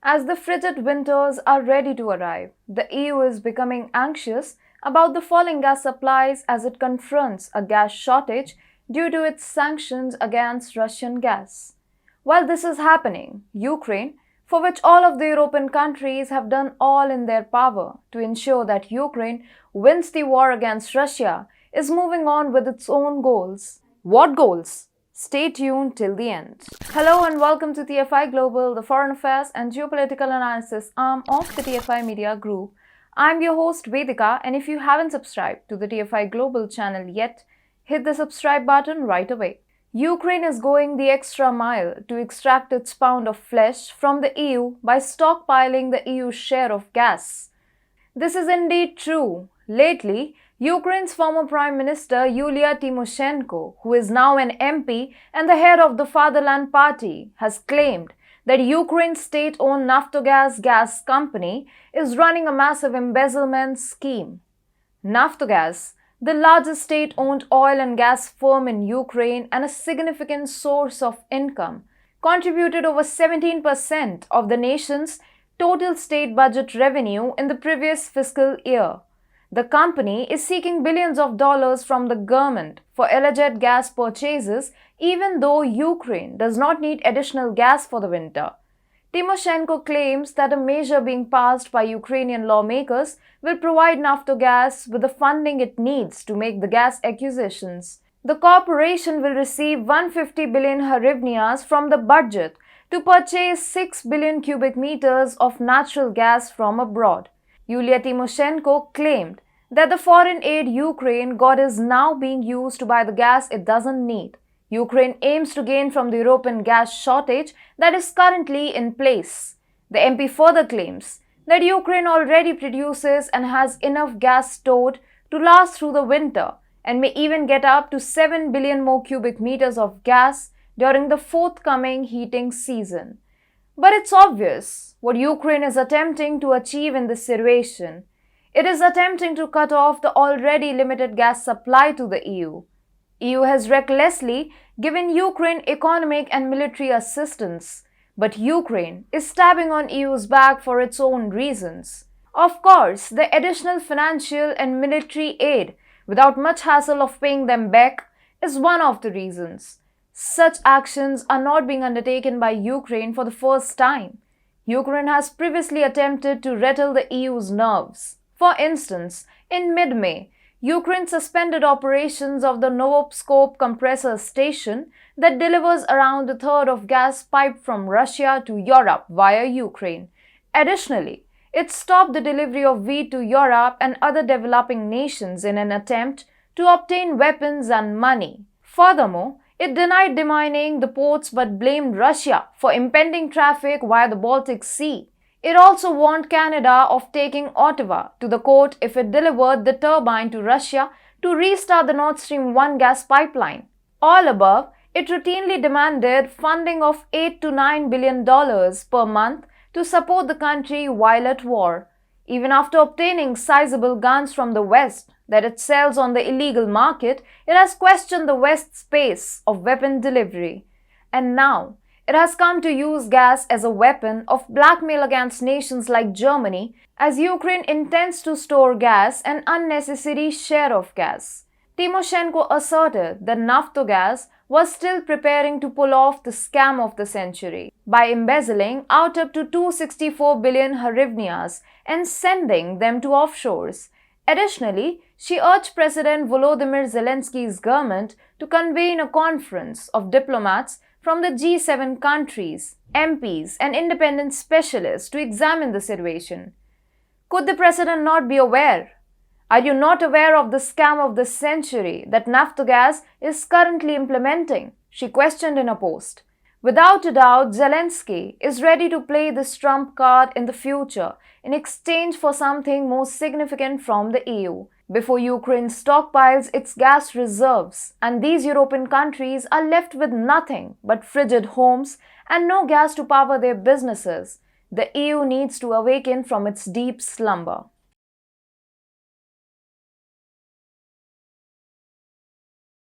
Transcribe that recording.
As the frigid winters are ready to arrive, the EU is becoming anxious about the falling gas supplies as it confronts a gas shortage due to its sanctions against Russian gas. While this is happening, Ukraine, for which all of the European countries have done all in their power to ensure that Ukraine wins the war against Russia, is moving on with its own goals. What goals? Stay tuned till the end. Hello and welcome to TFI Global, the foreign affairs and geopolitical analysis arm of the TFI Media Group. I'm your host Vedika, and if you haven't subscribed to the TFI Global channel yet, hit the subscribe button right away. Ukraine is going the extra mile to extract its pound of flesh from the EU by stockpiling the EU's share of gas. This is indeed true. Lately, Ukraine's former Prime Minister Yulia Tymoshenko, who is now an MP and the head of the Fatherland Party, has claimed that Ukraine's state-owned Naftogaz gas company is running a massive embezzlement scheme. Naftogaz, the largest state-owned oil and gas firm in Ukraine and a significant source of income, contributed over 17% of the nation's total state budget revenue in the previous fiscal year. The company is seeking billions of dollars from the government for alleged gas purchases, even though Ukraine does not need additional gas for the winter. Tymoshenko claims that a measure being passed by Ukrainian lawmakers will provide Naftogaz with the funding it needs to make the gas acquisitions. The corporation will receive 150 billion hryvnias from the budget to purchase 6 billion cubic meters of natural gas from abroad. Yulia Tymoshenko claimed that the foreign aid Ukraine got is now being used to buy the gas it doesn't need. Ukraine aims to gain from the European gas shortage that is currently in place. The MP further claims that Ukraine already produces and has enough gas stored to last through the winter and may even get up to 7 billion more cubic meters of gas during the forthcoming heating season. But it's obvious what Ukraine is attempting to achieve in this situation. It is attempting to cut off the already limited gas supply to the EU. EU has recklessly given Ukraine economic and military assistance, but Ukraine is stabbing on EU's back for its own reasons. Of course, the additional financial and military aid, without much hassle of paying them back, is one of the reasons. Such actions are not being undertaken by Ukraine for the first time. Ukraine has previously attempted to rattle the EU's nerves. For instance, in mid-May, Ukraine suspended operations of the Novopskop compressor station that delivers around a third of gas piped from Russia to Europe via Ukraine. Additionally, it stopped the delivery of wheat to Europe and other developing nations in an attempt to obtain weapons and money. Furthermore, it denied demining the ports but blamed Russia for impending traffic via the Baltic Sea. It also warned Canada of taking Ottawa to the court if it delivered the turbine to Russia to restart the Nord Stream 1 gas pipeline. All above, it routinely demanded funding of $8 to $9 billion per month to support the country while at war. Even after obtaining sizable guns from the West that it sells on the illegal market, it has questioned the West's pace of weapon delivery. And now, it has come to use gas as a weapon of blackmail against nations like Germany, as Ukraine intends to store gas, an unnecessary share of gas. Tymoshenko asserted that Naftogaz was still preparing to pull off the scam of the century by embezzling out up to 264 billion hryvnias and sending them to offshores. Additionally, she urged President Volodymyr Zelensky's government to convene a conference of diplomats from the G7 countries, MPs, and independent specialists to examine the situation. Could the president not be aware? Are you not aware of the scam of the century that Naftogaz is currently implementing? She questioned in a post. Without a doubt, Zelensky is ready to play this trump card in the future in exchange for something more significant from the EU. Before Ukraine stockpiles its gas reserves, and these European countries are left with nothing but frigid homes and no gas to power their businesses, the EU needs to awaken from its deep slumber.